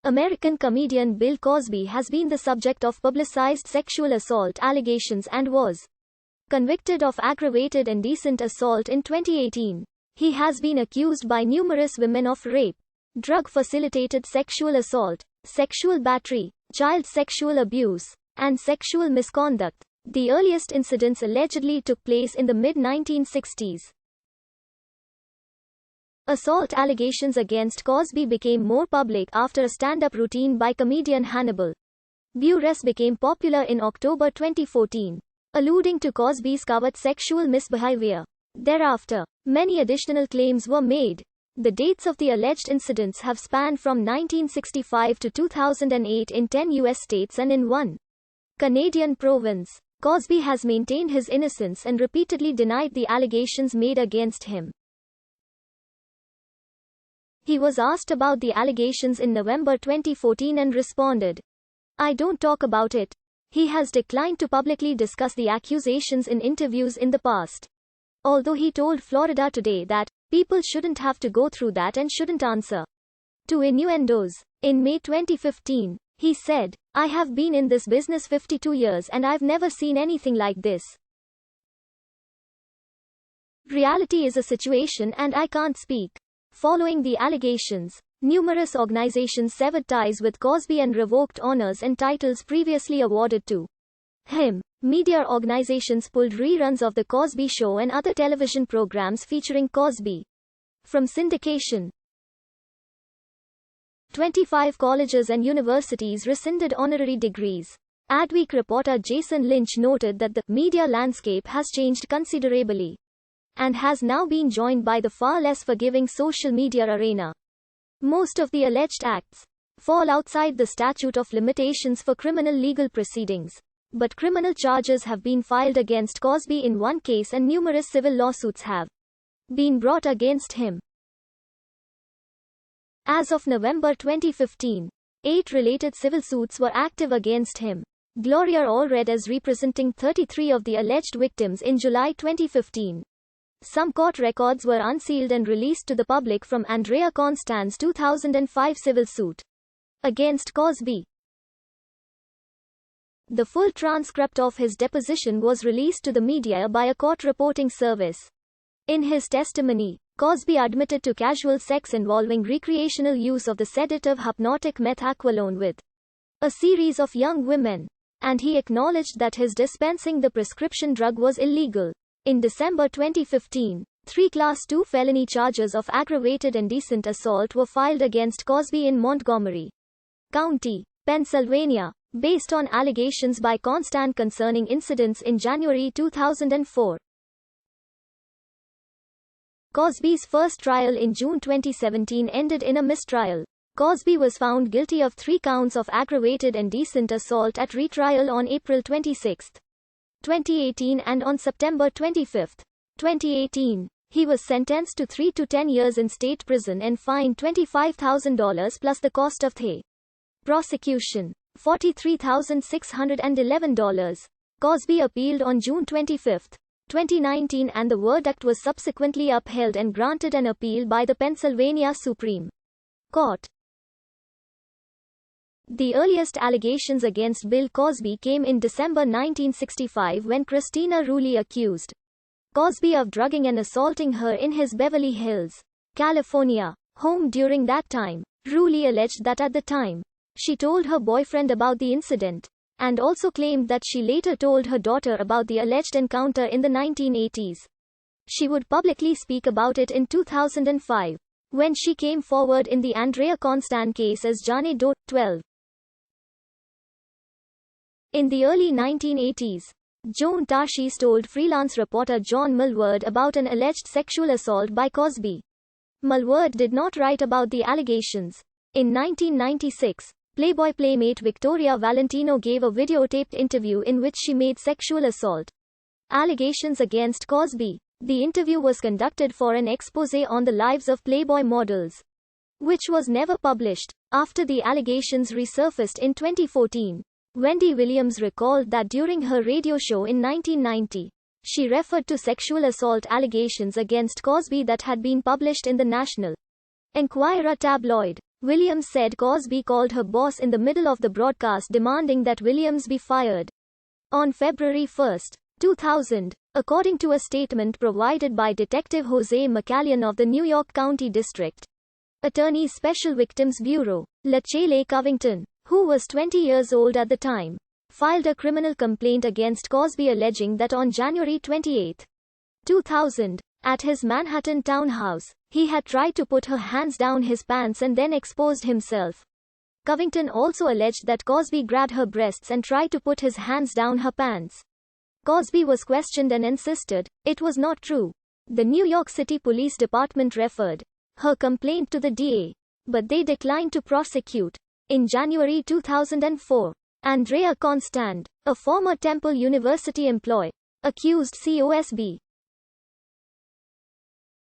American comedian Bill Cosby has been the subject of publicized sexual assault allegations and was convicted of aggravated indecent assault in 2018. He has been accused by numerous women of rape, drug-facilitated sexual assault, sexual battery, child sexual abuse, and sexual misconduct. The earliest incidents allegedly took place in the mid-1960s. Assault allegations against Cosby became more public after a stand-up routine by comedian Hannibal Buress became popular in October 2014, alluding to Cosby's covert sexual misbehavior. Thereafter, many additional claims were made. The dates of the alleged incidents have spanned from 1965 to 2008 in 10 U.S. states and in one Canadian province. Cosby has maintained his innocence and repeatedly denied the allegations made against him. He was asked about the allegations in November 2014 and responded, "I don't talk about it." He has declined to publicly discuss the accusations in interviews in the past. Although he told Florida Today that people shouldn't have to go through that and shouldn't answer to innuendos. In May 2015, he said, "I have been in this business 52 years and I've never seen anything like this. Reality is a situation and I can't speak." Following the allegations, numerous organizations severed ties with Cosby and revoked honors and titles previously awarded to him. Media organizations pulled reruns of The Cosby Show and other television programs featuring Cosby from syndication. 25 colleges and universities rescinded honorary degrees. Adweek reporter Jason Lynch noted that the media landscape has changed considerably and has now been joined by the far less forgiving social media arena. Most of the alleged acts fall outside the statute of limitations for criminal legal proceedings, but criminal charges have been filed against Cosby in one case and numerous civil lawsuits have been brought against him. As of November 2015, 8 related civil suits were active against him. Gloria Allred is representing 33 of the alleged victims in July 2015. Some court records were unsealed and released to the public from Andrea Constand's 2005 civil suit against Cosby. The full transcript of his deposition was released to the media by a court reporting service. In his testimony, Cosby admitted to casual sex involving recreational use of the sedative hypnotic methaqualone with a series of young women, and he acknowledged that his dispensing the prescription drug was illegal. In December 2015, 3 Class II felony charges of aggravated indecent assault were filed against Cosby in Montgomery County, Pennsylvania, based on allegations by Constand concerning incidents in January 2004. Cosby's first trial in June 2017 ended in a mistrial. Cosby was found guilty of 3 counts of aggravated indecent assault at retrial on April 26, 2018 and on September 25, 2018. He was sentenced to 3 to 10 years in state prison and fined $25,000 plus the cost of the prosecution, $43,611. Cosby appealed on June 25, 2019 and the verdict was subsequently upheld and granted an appeal by the Pennsylvania Supreme Court. The earliest allegations against Bill Cosby came in December 1965 when Christina Rulli accused Cosby of drugging and assaulting her in his Beverly Hills, California, home during that time. Rulli alleged that at the time, she told her boyfriend about the incident, and also claimed that she later told her daughter about the alleged encounter in the 1980s. She would publicly speak about it in 2005, when she came forward in the Andrea Constand case as Jane Doe, 12. In the early 1980s, Joan Tarshis told freelance reporter John Mulward about an alleged sexual assault by Cosby. Mulward did not write about the allegations. In 1996, Playboy playmate Victoria Valentino gave a videotaped interview in which she made sexual assault allegations against Cosby. The interview was conducted for an exposé on the lives of Playboy models, which was never published. After the allegations resurfaced in 2014, Wendy Williams recalled that during her radio show in 1990, she referred to sexual assault allegations against Cosby that had been published in the National Enquirer tabloid. Williams said Cosby called her boss in the middle of the broadcast demanding that Williams be fired. On February 1, 2000, according to a statement provided by Detective Jose McCallion of the New York County District Attorney's Special Victims Bureau, LaChele Covington, who was 20 years old at the time, filed a criminal complaint against Cosby alleging that on January 28, 2000, at his Manhattan townhouse, he had tried to put her hands down his pants and then exposed himself. Covington also alleged that Cosby grabbed her breasts and tried to put his hands down her pants. Cosby was questioned and insisted it was not true. The New York City Police Department referred her complaint to the DA, but they declined to prosecute. In January 2004, Andrea Constand, a former Temple University employee, accused Cosby